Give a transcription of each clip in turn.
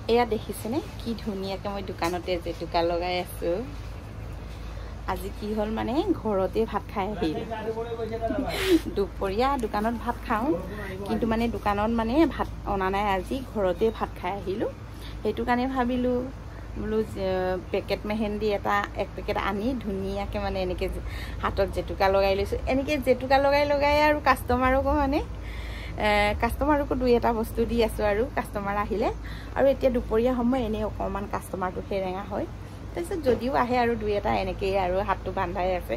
এয়া দেখিছেনে কি ধুনীয়াকে মই দোকানতে জেতুকা লগাই আছো আজি কি হল মানে ঘৰতে ভাত খাই আহিলো দুপৰীয়া দোকানত ভাত খাও কিন্তু মানে দোকানত মানে ভাত অনা নাই আজি ঘৰতে ভাত খাই আহিলো হেতু কাৰণে ভাবিলো বলো পেকেট মেহেন্দি এটা এক পেকেট আনি ধুনীয়াকে মানে এনেকে হাতত জেতুকা লগাই লৈছো এনেকে জেতুকা লগাই আৰু কাস্টমাৰকো মানে কাস্টমাৰকো দুই এটা বস্তু দি আছো আৰু কাস্টমাৰ আহিলে আৰু এতিয়া দুপৰীয়া সময় এনে অকমান কাস্টমাৰটো হেৰেঙা হয় তাৰপিছত যদিও আহে আৰু দুই এটা এনেকে আৰু হাতটো বান্ধাই আছে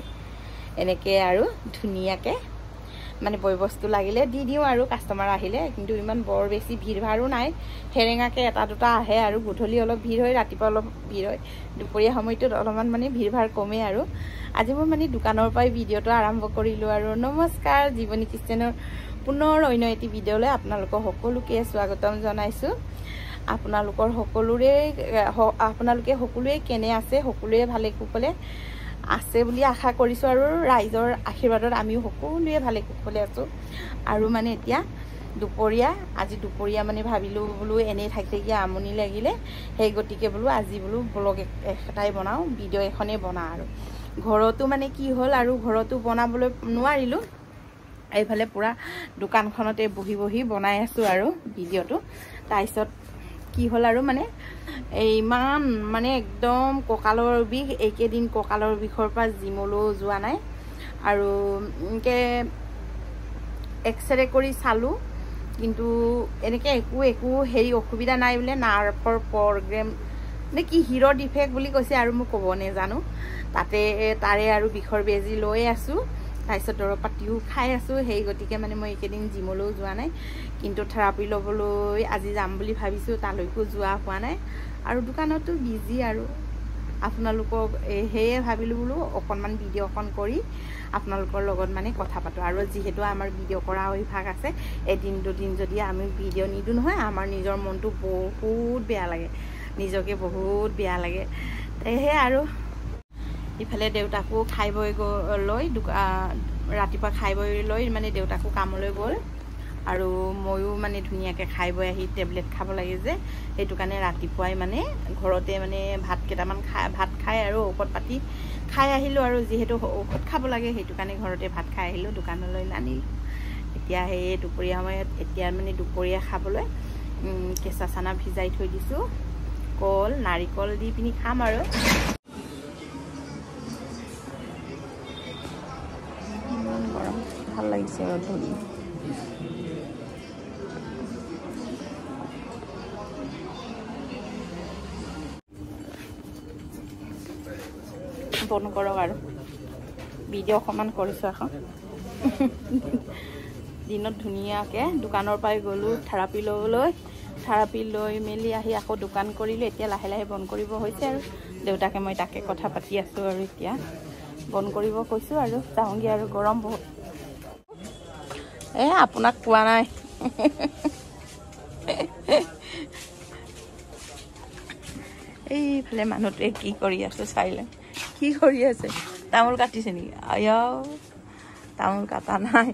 এনেকে আৰু ধুনীয়াকে মানে বয় বস্তু লাগিলে দি দিও আৰু কাস্টমাৰ আহিলে কিন্তু ইমান বৰ বেছি ভিৰ ভাৰো নাই হেৰেঙাকে এটা দুটা আহে আৰু গধূলি অলপ ভিৰ হয় ৰাতিপুৱা অলপ ভিৰ হয় দুপৰীয়া সময়টোত অলপমান মানে ভিৰ ভাৰ কমে আৰু আজি মই মানে দোকানৰ পৰাই ভিডিঅটো আৰম্ভ কৰিলো আৰু নমস্কাৰ জীৱনী কিচেনৰ পুনৰ অন্য এটি ভিডিঅলৈ আপোনালোকক সকলোকে স্বাগতম জনাইছো আপোনালোকে সকলোৱে কেনে আছে সকলোৱে ভালে কুশলে আছে বুলি আশা কৰিছো আৰু ৰাইজৰ আশীৰ্বাদত আমিও সকলোৱে ভালে কুশলে আছো আৰু মানে এতিয়া আজি দুপৰীয়া মানে ভাবিলো বলো এনে থাকি আমনি লাগিলে সেই গতিকে বলো আজি বলো ব্লগ এটাই বনাও ভিডিঅ' এখনে বনা আৰু ঘৰতো মানে কি হল আৰু ঘৰতো বনাবলৈ নোৱাৰিলো এইফালে পুৰা দোকানখনতে বহি বনাই আছো আৰু ভিডিঅ'টো তাৰপিছত কি হল আৰু মানে ইমান মানে একদম কঁকালৰ বিষ এইকেদিন কঁকালৰ বিষৰ পৰা জিমলৈ যোৱা নাই আৰু এনেকে এক্সৰে কৰি চালো কিন্তু এনেকে একো হেৰি অসুবিধা নাই বোলে নাৰ্ভৰ প্ৰগ্ৰেম নে কি হিৰো ডিফেক্ট বুলি কৈছে আৰু মই ক'ব নেজানো তাৰে আৰু বিষৰ বেজি লৈ আছো তাৰপিছত দৰৱ পাতিও খাই আছো সেই গতিকে মানে মই এইকেদিন জিমলৈও যোৱা নাই কিন্তু থেৰাপি ল'বলৈ আজি যাম বুলি ভাবিছো তালৈকো যোৱা হোৱা নাই আৰু দোকানতো বিজি আৰু আপোনালোকক হেয়ে ভাবিলো বলো অকনমান ভিডিঅ' অকন কৰি আপোনালোকৰ লগত মানে কথা পাতো আৰু যিহেতু আমাৰ ভিডিঅ' কৰা অভ্যাস আছে এদিন দুদিন যদি আমি ভিডিঅ' নিদো নহয় আমাৰ নিজৰ মনটো বহুত বেয়া লাগে নিজকে বহুত বেয়া লাগে সেয়ে আৰু ইফালে দেউতাকো খাই বৈ লৈ ৰাতিপুৱা খাই বৈ লৈ মানে দেউতাকো কামলৈ গ'ল আৰু ময়ো মানে ধুনীয়াকে খাই বৈ আহি টেবলেট খাব লাগে যে সেইটো কাৰণে ৰাতিপুৱাই মানে ঘৰতে মানে ভাত খাই আৰু ঔষধ পাতি খাই আহিলো আৰু যিহেতু ঔষধ খাব লাগে সেইটো কাৰণে ঘৰতে ভাত খাই আহিলো দোকানলৈ নানিলো এতিয়া সেই দুপৰীয়া সময়ত এতিয়া মানে দুপৰীয়া খাবলৈ কেঁচা চানা ভিজাই থৈ দিছো কল নাৰিকল দি পিনি খাম আৰু ভাল লাগিছে ধৰি বন কৰক আৰু ভিডিঅ' অকণমান কৰিছো এখন দিনত ধুনীয়াকে দোকানৰ পৰাই গ'লো থেৰাপি লৈ মেলি আহি আকৌ দোকান কৰিলো এতিয়া লাহে লাহে বন কৰিব হৈছে আৰু দেউতাকে মই তাকে কথা পাতি আছো আৰু এতিয়া বন কৰিব কৈছো আৰু যাওঁগে আৰু গৰম বহুত আপোনাক কোৱা নাই এইফালে মানুহটোৱে কি কৰি আছে চাইলে কি কৰি আছে তামোল কাটিছে নেকি আয়াও তামোল কাটা নাই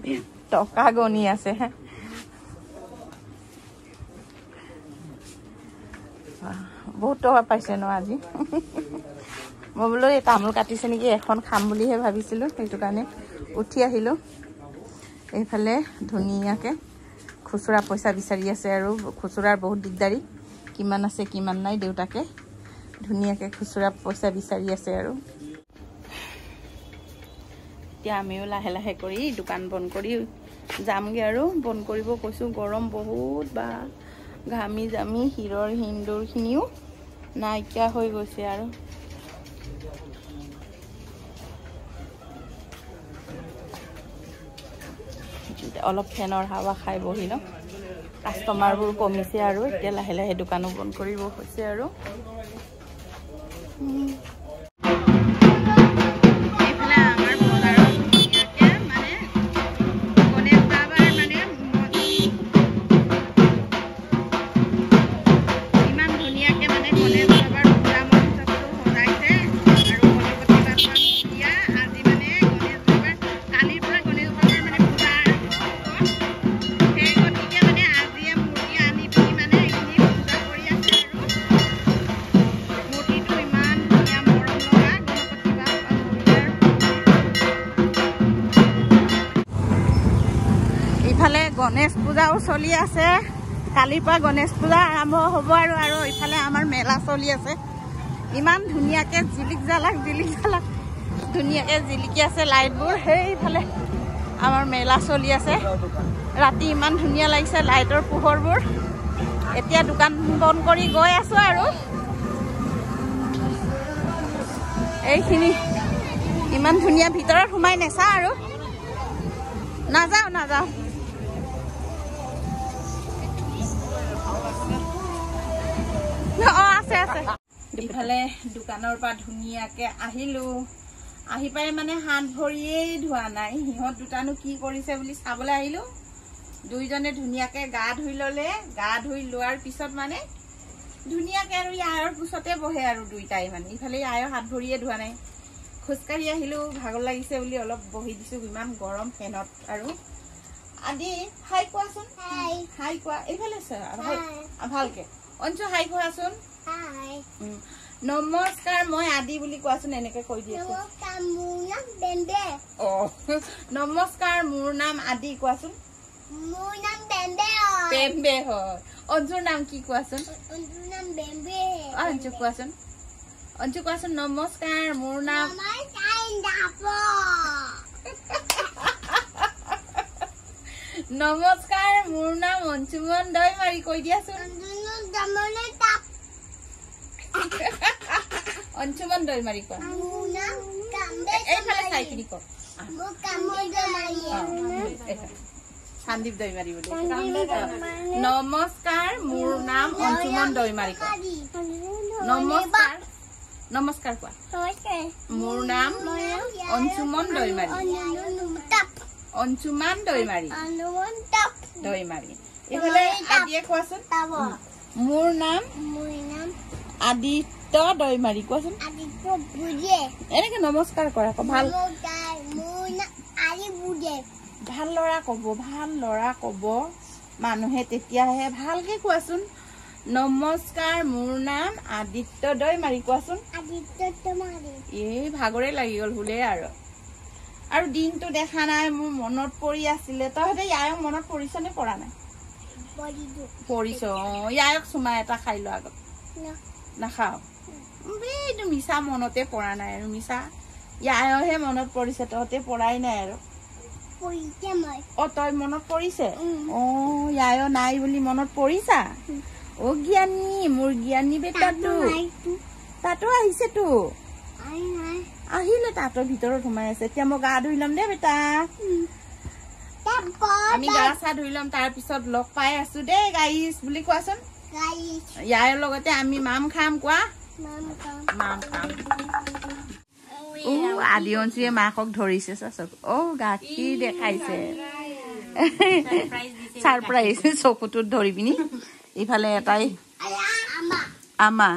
টকা গনি আছে বহুত টকা পাইছে ন আজি মই বোলো এই তামোল কাটিছে নেকি এখন খাম বুলিহে ভাবিছিলো সেইটো কাৰণে উঠি আহিলো এইফালে ধুনীয়াকে খুচুৰা পইচা বিচাৰি আছে আৰু খুচুৰাৰ বহুত দিগদাৰি কিমান আছে কিমান নাই দেউতাকে ধুনীয়াকে খুচুৰা পইচা বিচাৰি আছে আৰু এতিয়া আমিও লাহে লাহে কৰি দোকান বন্ধ কৰি যামগে আৰু বন্ধ কৰিব কৈছো গৰম বহুত বা ঘামি জামি হিৰৰ হিন্দুৰ খিনিও নাইকিয়া হৈ গৈছে আৰু অলপ ফেনৰ হাৱা খাই বহিলো কাস্টমাৰবোৰ কমিছে আৰু এতিয়া লাহে লাহে দোকানো বন্ধ কৰিব হৈছে আৰু গণেশ পূজাও চলি আছে কালিৰ পৰা গণেশ পূজা আৰম্ভ হ'ব আৰু ইফালে আমাৰ মেলা চলি আছে ইমান ধুনীয়াকৈ জিলিক জালাক ধুনীয়াকৈ জিলিকি আছে লাইটবোৰ সেইফালে আমাৰ মেলা চলি আছে ৰাতি ইমান ধুনীয়া লাগিছে লাইটৰ পোহৰবোৰ এতিয়া দোকান বন্ধ কৰি গৈ আছো আৰু এইখিনি ইমান ধুনীয়া ভিতৰত সোমাই নেচা আৰু নাযাওঁ আছে ইফালে দোকানৰ পৰা ধুনীয়াকৈ আহিলোঁ আহি পাই মানে হাত ভৰিয়েই ধোৱা নাই সিহঁত দুটানো কি কৰিছে বুলি চাবলৈ আহিলোঁ দুইজনে ধুনীয়াকৈ গা ধুই ল'লে গা ধুই লোৱাৰ পিছত মানে ধুনীয়াকৈ আৰু ইয়াৰ পিছতে বহে আৰু দুইটাই মানে ইফালে ইয়াৰ হাত ভৰিয়ে ধোৱা নাই খোজকাঢ়ি আহিলোঁ ভাগৰ লাগিছে বুলি অলপ বহি দিছোঁ ইমান গৰম ফেনত আৰু আদি হাই কোৱাচোন হাই কোৱা এইফালে ভালকৈ অঞ্চু হাই কোৱাচোন নমস্কাৰ মই আদি বুলি কোৱাচোন এনেকৈ কৈ দি আছো নমস্কাৰ মোৰ নাম আদি কোৱাচোন বেম্বে হয় অঞ্জুৰ নাম কি কোৱাচোন অঞ্জু কোৱাচোন নমস্কাৰ মোৰ নাম নমস্কাৰ মোৰ নাম অঞ্চুমন দৈমাৰী কৈ দিয়াচোন অঞ্চুমন দৈমাৰী কোৱা এইফালে চাই কিনি ক সন্দীপ দৈমাৰী বুলি নমস্কাৰ মোৰ নাম অঞ্চুমন দৈমাৰী কোৱা নমস্কাৰ কোৱা মোৰ নাম অঞ্চুমন দৈমাৰী অঞ্চুমান দৈমাৰী এইফালে আদিয়ে কোৱাচোন মোৰ নাম আদিত্য দৈমাৰী কোৱাচোন এনেকে নমস্কাৰ কৰা ভাল ল'ৰা ক'ব মানুহে তেতিয়াহে ভালকে কোৱাচোন নমস্কাৰ মোৰ নাম আদিত্য দৈমাৰী কোৱাচোন এই ভাগৰে লাগি গ'ল বোলে আৰু দিনটো দেখা নাই মোৰ মনত পৰি আছিলে তহঁতে ইয়াক মনত পৰিছ নে পৰা নাই পৰিছ ইয়াক চুমা এটা খাই লো আগত নাখাও এইটো মিছা মনতে পৰা নাই আৰু মিছা ইয়াৰহে মনত পৰিছে তহঁতে পৰাই নাই আৰু তই মনত পৰিছে ইয়াৰ নাই বুলি মনত পৰিছা জ্ঞানী মোৰ জ্ঞানী বেটাটো তাতো আহিছেতো আহিলে তাঁতৰ ভিতৰত সোমাই আছে এতিয়া মই গা ধুই ল'ম দে বেটা আমি গা চা ধুই ল'ম তাৰ পিছত লগ পাই আছো দেই গাইছ বুলি কোৱাচোন ইয়াৰ লগতে আমি মাম খাম কোৱা মাম খাম আদি অঞ্চিয়ে মাকক ধৰিছে চাচক গাখীৰ দেখাইছে ছাৰপ্ৰাইজ চকুটোত ধৰি পিনি ইফালে এটাই আমা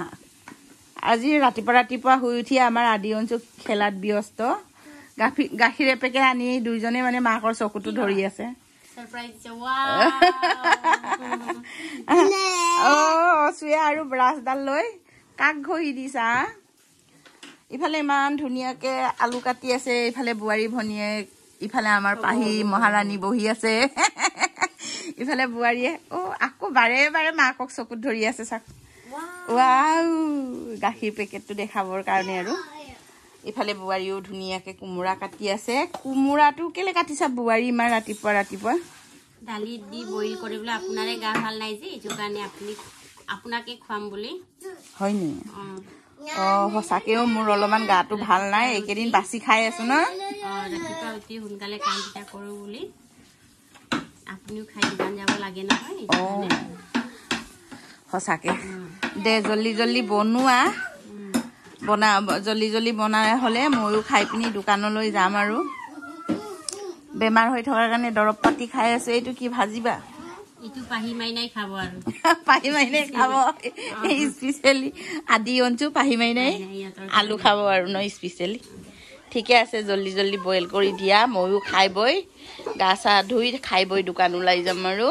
আজি ৰাতিপুৱা শুই উঠি আমাৰ আদি অঞ্চু খেলাত ব্যস্ত গাখীৰ এপেকে আনি দুইজনে মানে মাকৰ চকুটো ধৰি আছে চুৱে আৰু ব্ৰাছডাল লৈ কাক ঘঁহি দিছা ইফালে ইমান ধুনীয়াকে আলু কাটি আছে ইফালে বোৱাৰী ভনীয়েক ইফালে আমাৰ পাহি মহাৰাণী বহি আছে ইফালে বোৱাৰীয়ে আকৌ বাৰে বাৰে মাকক চকুত ধৰি আছে চাক গাখীৰ পেকেটটো দেখাবৰ কাৰণে আৰু ইফালে বোৱাৰীও ধুনীয়াকে কোমোৰা কাটি আছে কোমোৰাটো কেলে কাটিছা বোৱাৰী ইমান ৰাতিপুৱা দালিত দি বইল কৰিবলৈ আপোনাৰে গা ভাল নাই যে এইটো কাৰণে আপোনাকে খুৱাম বুলি হয় নি সঁচাকেও মোৰ অলপমান গাটো ভাল নাই এইকেইদিন বাছি খাই আছো ন ৰাতিপুৱা উঠি সোনকালে কামকেইটা কৰোঁ বুলি আপুনিও খাই দোকান যাব লাগে নহয় সঁচাকে দে জল্দি বনোৱা জল্দি বনাই হ'লে ময়ো খাই পিনি দোকানলৈ যাম আৰু বেমাৰ হৈ থকাৰ কাৰণে দৰৱ পাতি খাই আছো এইটো কি ভাজিবা পাহি মাইনাই খাব আৰু পাহি মাইনাই খাব স্পেচিয়েলি আদি অঞ্চু পাহি মাইনাই আলু খাব আৰু ন স্পেচিয়েলি ঠিকে আছে জল্দি বইল কৰি দিয়া ময়ো খাই বৈ গা চা ধুই খাই বৈ দোকান ওলাই যাম আৰু